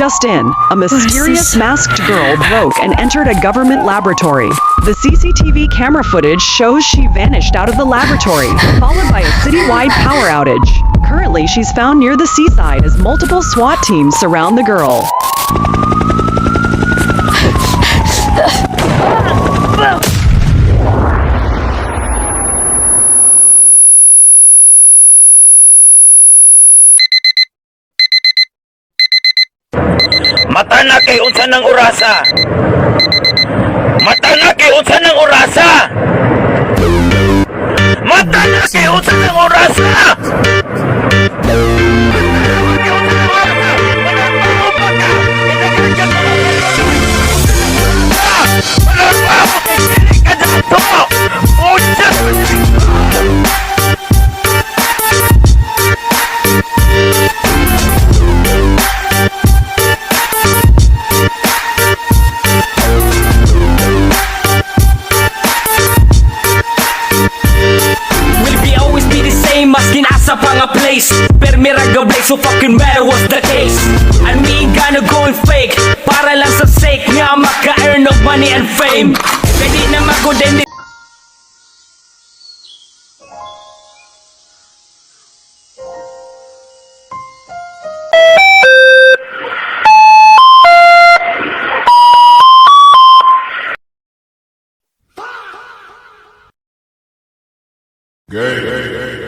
just in, a mysterious masked girl broke and entered a government laboratory. The CCTV camera footage shows she vanished out of the laboratory, followed by a citywide power outage. Currently, she's found near the seaside as multiple SWAT teams surround the girl. Mata na kay unsa ng orasa. Mata na kay unsa ng orasa. Mata na kay unsa ng orasa. Maskin asa pa nga place Per miraga break so fucking matter what's the case And me gonna going fake Para lang sa sake nga maka-earn of money and fame Pwede na mag-good. Gay.